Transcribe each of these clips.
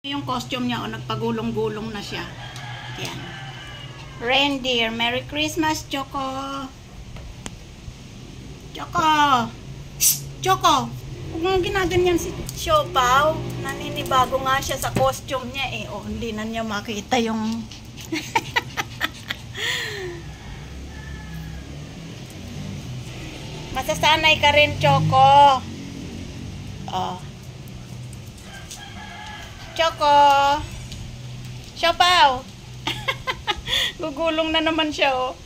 Yung costume niya, nagpagulong-gulong na siya. Yan. Reindeer. Merry Christmas, Choco. Choco. Choco. Huwag mong ginaganyan si Siopaw. Naninibago nga siya sa costume niya eh. Oh, hindi na niya makita yung... Masasanay ka rin, Choco. Oh. Choco. Siopaw. Gugulong na naman siya, oh.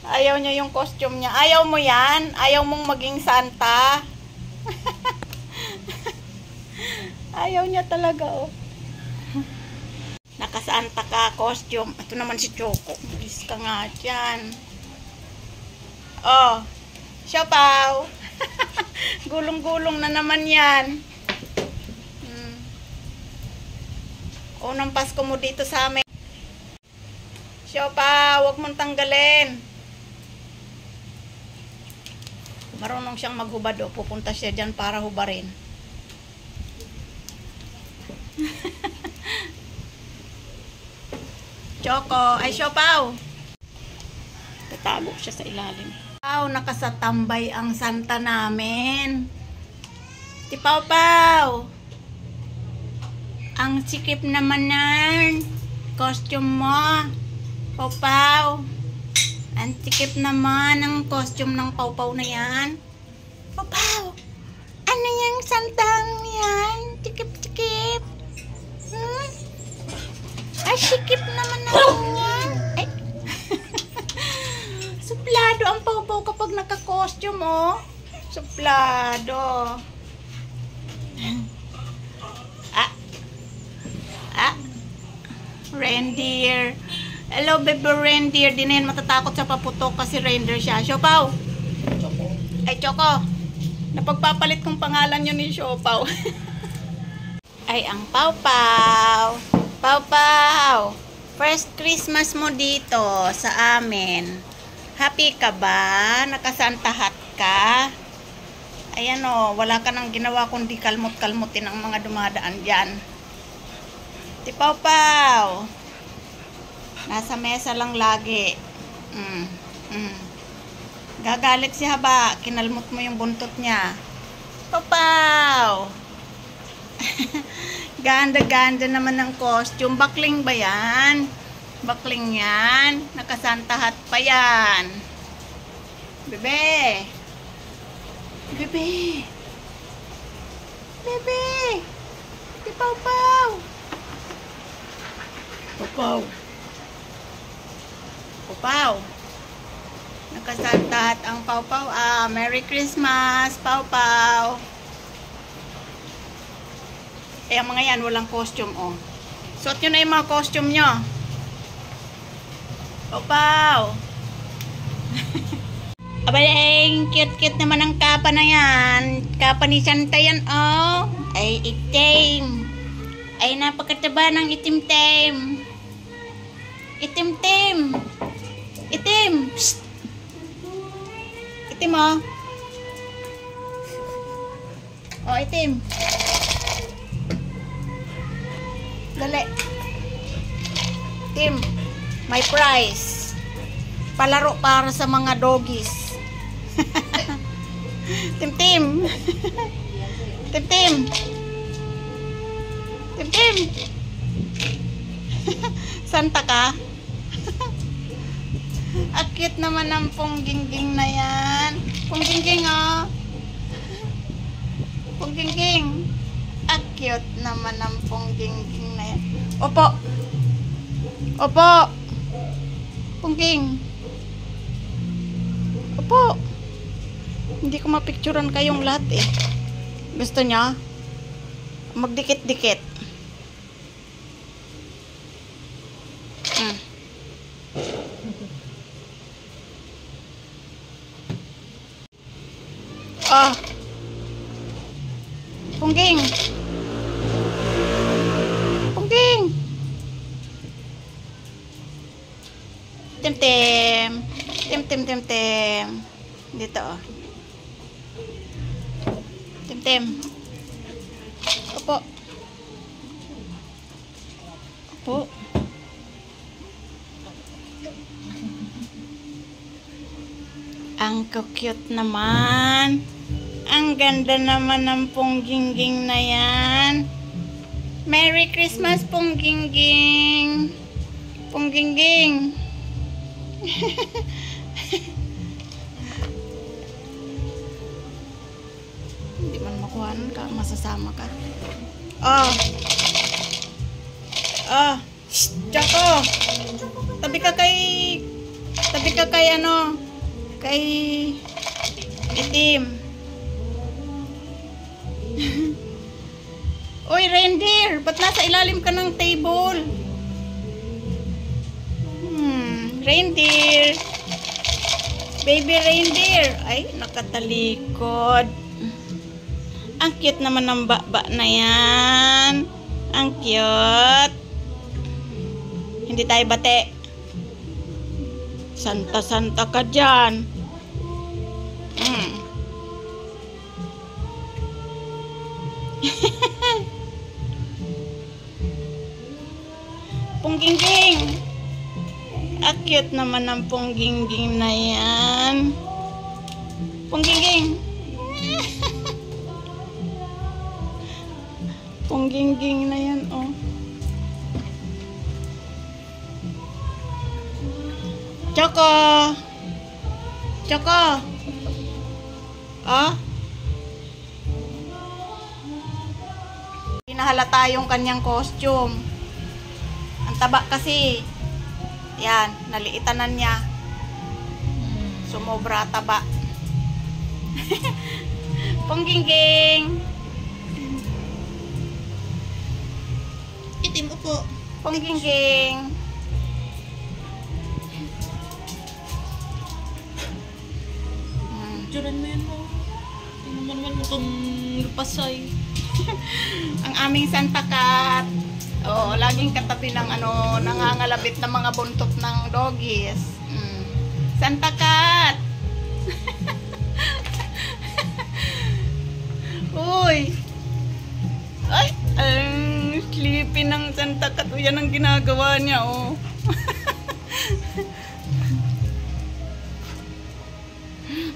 Ayaw niya yung costume niya. Ayaw mo yan? Ayaw mong maging Santa? Ayaw niya talaga, oh. Nakasanta ka, costume. Ito naman si Choco. Bilis ka nga dyan. Oh. Siopaw. Gulong-gulong na naman yan. Unang Pasko mo dito sa amin. Siopaw, huwag mong tanggalin. Marunong siyang maghubad, o. Pupunta siya dyan para hubarin. Choco, ay Siopaw. Tatago siya sa ilalim. Nakasatambay ang Santa namin. Si Pawpaw. Ang sikip naman ng costume mo. Pawpaw. Ang sikip naman ng costume ng Pawpaw na yan. Pawpaw. Ano yung Santang yan? Sikip-sikip. Ay, sikip naman yan. Ay. Suplado ang Pawpaw kapag naka-costume, oh. Suplado. Reindeer. Hello, baby reindeer. Di na yan matatakot sa paputok kasi reindeer siya. Siopaw. Choco. Ay, Choco. Napagpapalit kong pangalan yun ni Siopaw. Ay, ang Pawpaw. Pawpaw. First Christmas mo dito sa amin. Happy ka ba? Nakasanta hat ka? Ayan o, wala ka nang ginawa kundi kalmot-kalmutin ang mga dumadaan dyan. Si Pawpaw. Nasa mesa lang lagi. Gagalit si Haba. Kinalmot mo yung buntot niya. Pawpaw. Ganda-ganda naman ng costume. Bakling ba yan? Bakling yan. Nakasanta hat pa yan. Bebe. Bebe. Bebe. Si Pawpaw. Pawpaw. Pawpaw. Nakasantahat ang Pawpaw. Merry Christmas, Pawpaw. Eh, ang mga yan, walang costume, oh. Suot nyo na yung mga costume nyo. Pawpaw. Abaling, cute-cute naman ang kapa na yan. Kapa ni Santa yan, oh. Ay, itim. Ay, napakataba ng itim-tim. Itim-tim. Itim. Psst. Itim, oh. Oh, itim. Dali. Itim. My prize. Palaro para sa mga doggies. Tim-tim. Tim-tim. Tim-tim. Santa ka? Akit naman ang ponggingging na yan. Ponggingging, oh. Ponggingging. Akit naman ang ponggingging na yan. Opo. Opo. Pongging. Opo. Hindi ko mapicturan kayong lahat eh. Gusto niya? Magdikit-dikit. Ah. Pongging. Pongging. Tim-tim. Tim-tim-tim-tim. Dito, oh. Tim-tim. Opo. po. Ang cute naman. Ang ganda naman ng Ponggingging na yan. Merry Christmas, Ponggingging. Ponggingging. Hindi man makuhanan ka, masasama ka. Oh. Oh. Shh, Choco. Tabi ka kay ano, kay itim. Uy, reindeer, ba't nasa ilalim ka ng table? Reindeer. Baby reindeer. Ay, nakatalikod. Ang cute naman ng baba na yan. Ang cute. Hindi tayo bate. Santa-santa ka dyan. Ponggingging. Ang cute naman ng Ponggingging na yan. Ponggingging. Ponggingging na yan, oh. Choco. Choco. Ah? Hinahalata yung kanyang costume. Ang taba kasi. Yan, naliitanan niya. Sumobra taba. Ponggingging. Itim po. Ponggingging. Diyan mo yan mo. Tingnan mo naman mukhang lupasay. Ang aming Santa Cat. Oh, laging katabi ng ano, nangangalabit ng mga buntot ng doggies. Santa Cat. Uy. Ay, ang sleepy ng Santa Cat. Yan ang ginagawa niya, oh.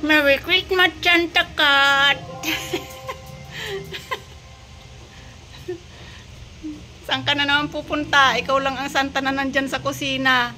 Merry Christmas, Santa Cat. Saan ka na naman pupunta? Ikaw lang ang Santa na nandyan sa kusina.